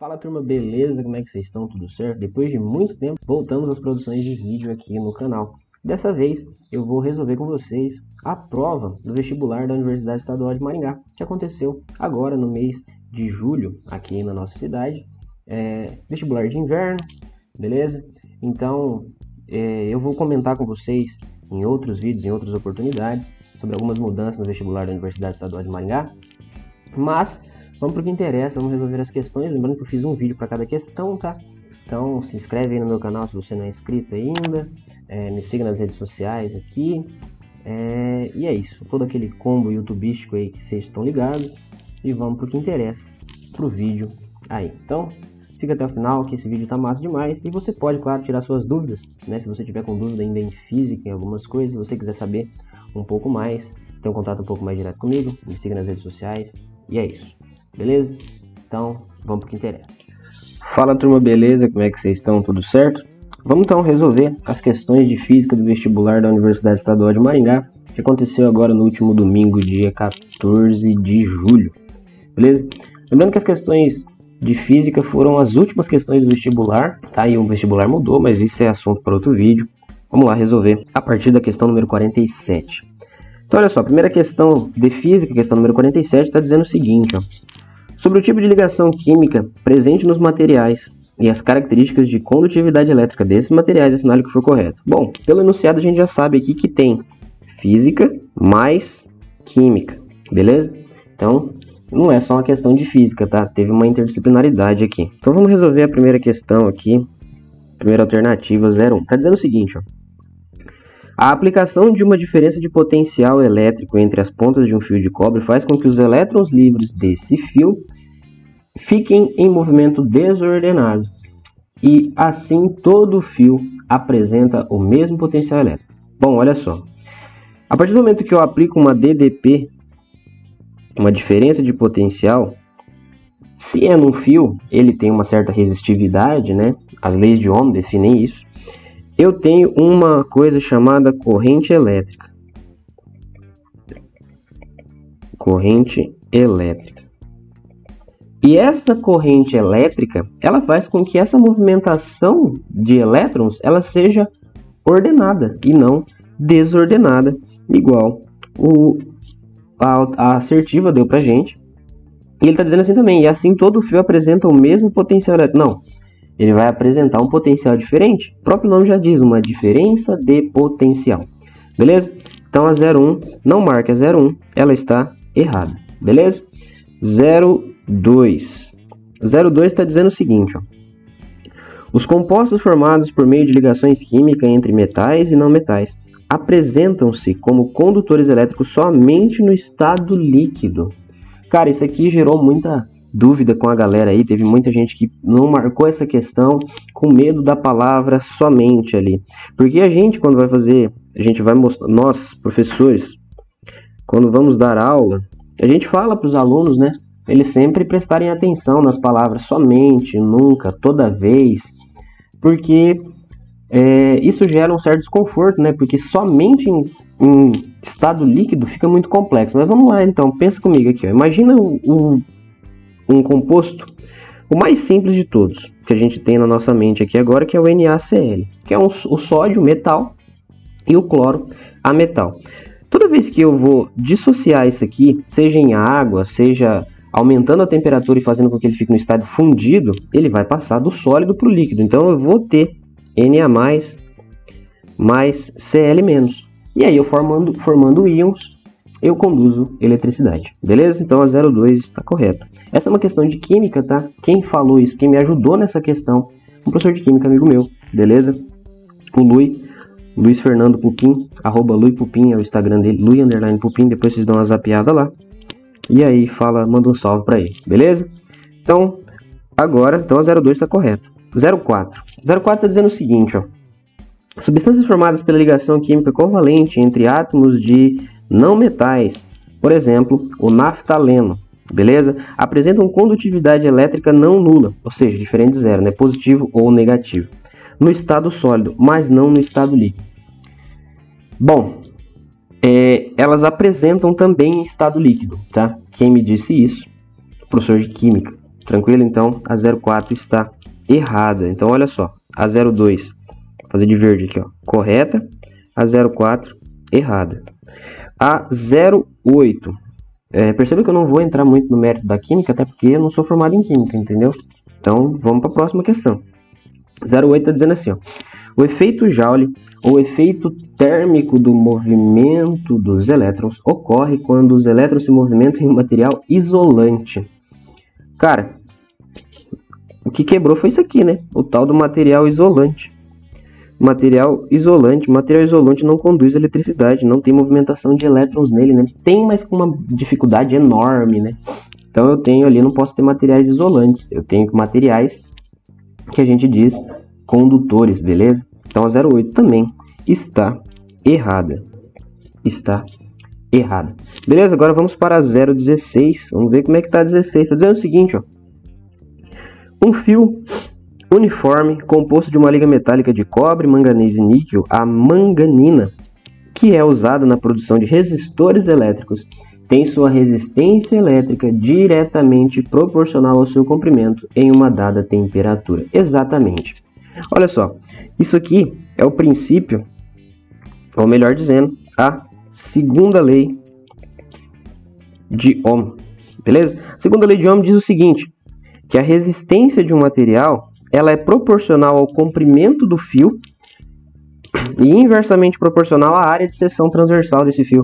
Fala turma, beleza? Como é que vocês estão? Tudo certo? Depois de muito tempo, voltamos às produções de vídeo aqui no canal. Dessa vez, eu vou resolver com vocês a prova do vestibular da Universidade Estadual de Maringá, que aconteceu agora no mês de julho, aqui na nossa cidade. Vestibular de inverno, beleza? Então, eu vou comentar com vocês em outros vídeos, em outras oportunidades, sobre algumas mudanças no vestibular da Universidade Estadual de Maringá. Mas vamos para o que interessa, vamos resolver as questões. Lembrando que eu fiz um vídeo para cada questão, tá? Então se inscreve aí no meu canal se você não é inscrito ainda. Me siga nas redes sociais aqui. E é isso, todo aquele combo youtubístico aí que vocês estão ligados. E vamos para o que interessa, pro vídeo aí. Então fica até o final que esse vídeo tá massa demais. E você pode, claro, tirar suas dúvidas, né? Se você tiver com dúvida ainda em física, em algumas coisas, se você quiser saber um pouco mais, ter um contato um pouco mais direto comigo, me siga nas redes sociais. E é isso, beleza? Então, vamos pro que interessa. Fala turma, beleza? Como é que vocês estão? Tudo certo? Vamos então resolver as questões de física do vestibular da Universidade Estadual de Maringá, que aconteceu agora no último domingo, dia 14 de julho, beleza? Lembrando que as questões de física foram as últimas questões do vestibular, tá? E o vestibular mudou, mas isso é assunto para outro vídeo. Vamos lá resolver a partir da questão número 47. Então olha só, a primeira questão de física, questão número 47, está dizendo o seguinte, ó. Sobre o tipo de ligação química presente nos materiais e as características de condutividade elétrica desses materiais, assinale o que for correto. Bom, pelo enunciado a gente já sabe aqui que tem física mais química, beleza? Então, não é só uma questão de física, tá? Teve uma interdisciplinaridade aqui. Então vamos resolver a primeira questão aqui, primeira alternativa, 01. Está dizendo o seguinte, ó. A aplicação de uma diferença de potencial elétrico entre as pontas de um fio de cobre faz com que os elétrons livres desse fio fiquem em movimento desordenado e assim todo o fio apresenta o mesmo potencial elétrico. Bom, olha só. A partir do momento que eu aplico uma DDP, uma diferença de potencial, se é num fio, ele tem uma certa resistividade, né? As leis de Ohm definem isso. Eu tenho uma coisa chamada corrente elétrica. Corrente elétrica. E essa corrente elétrica, ela faz com que essa movimentação de elétrons, ela seja ordenada e não desordenada, igual a assertiva deu pra gente. E ele está dizendo assim também, e assim todo fio apresenta o mesmo potencial elétrico. Não. Ele vai apresentar um potencial diferente. O próprio nome já diz, uma diferença de potencial. Beleza? Então a 01, não marca a 01, ela está errada. Beleza? 02. 02 está dizendo o seguinte, ó. Os compostos formados por meio de ligações químicas entre metais e não metais apresentam-se como condutores elétricos somente no estado líquido. Cara, isso aqui gerou muita dúvida com a galera aí, teve muita gente que não marcou essa questão com medo da palavra somente ali, porque a gente quando vai fazer, a gente vai mostrar, nós professores, quando vamos dar aula, a gente fala para os alunos, né, eles sempre prestarem atenção nas palavras somente, nunca, toda vez, porque isso gera um certo desconforto, né, porque somente em estado líquido fica muito complexo, mas vamos lá então, pensa comigo aqui, ó. Imagina um composto, o mais simples de todos, que a gente tem na nossa mente aqui agora, que é o NaCl, que é o sódio, metal, e o cloro, a metal. Toda vez que eu vou dissociar isso aqui, seja em água, seja aumentando a temperatura e fazendo com que ele fique no estado fundido, ele vai passar do sólido para o líquido. Então eu vou ter Na+, mais Cl-. E aí eu formando íons, eu conduzo eletricidade. Beleza? Então a 02 está correta. Essa é uma questão de química, tá? Quem falou isso, quem me ajudou nessa questão, um professor de química, amigo meu, beleza? O Luiz Fernando Pupim, @LuiPupim é o Instagram dele, Lui_Pupim, depois vocês dão uma zapiada lá. E aí manda um salve pra ele, beleza? Então, agora, então a 02 está correta. 04. 04 está dizendo o seguinte, ó. Substâncias formadas pela ligação química covalente entre átomos de não metais, por exemplo, o naftaleno, beleza? Apresentam condutividade elétrica não nula, ou seja, diferente de zero, né? Positivo ou negativo, no estado sólido, mas não no estado líquido. Bom, elas apresentam também em estado líquido, tá? Quem me disse isso? Professor de química. Tranquilo? Então, a 04 está errada. Então, olha só. A 02, vou fazer de verde aqui, ó, correta. A 04, errada. A 08, perceba que eu não vou entrar muito no mérito da química, até porque eu não sou formado em química, entendeu? Então, vamos para a próxima questão. 08 está dizendo assim, ó. O efeito Joule, ou efeito térmico do movimento dos elétrons, ocorre quando os elétrons se movimentam em um material isolante. Cara, o que quebrou foi isso aqui, né? O tal do material isolante. Material isolante não conduz eletricidade, não tem movimentação de elétrons nele, né? Tem, mas com uma dificuldade enorme, né? Então eu tenho ali, não posso ter materiais isolantes, eu tenho materiais que a gente diz condutores, beleza? Então a 08 também está errada. Está errada. Beleza? Agora vamos para a 016. Vamos ver como é que está a 16. Está dizendo o seguinte, ó. Um fio uniforme composto de uma liga metálica de cobre, manganês e níquel, a manganina, que é usada na produção de resistores elétricos, tem sua resistência elétrica diretamente proporcional ao seu comprimento em uma dada temperatura. Exatamente. Olha só, isso aqui é o princípio, ou melhor dizendo, a segunda lei de Ohm. Beleza? A segunda lei de Ohm diz o seguinte, que a resistência de um material ela é proporcional ao comprimento do fio e inversamente proporcional à área de seção transversal desse fio.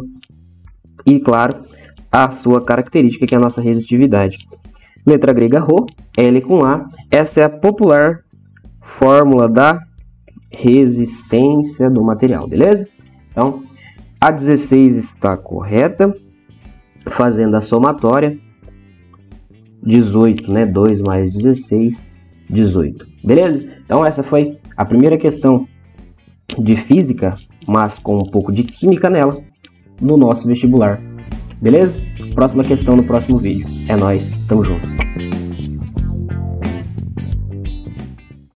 E, claro, a sua característica, que é a nossa resistividade. Letra grega Rho, L com A. Essa é a popular fórmula da resistência do material, beleza? Então, a 16 está correta. Fazendo a somatória, 18, né? 2 mais 16, 18. Beleza? Então, essa foi a primeira questão de física, mas com um pouco de química nela, no nosso vestibular. Beleza? Próxima questão no próximo vídeo. É nóis, tamo junto.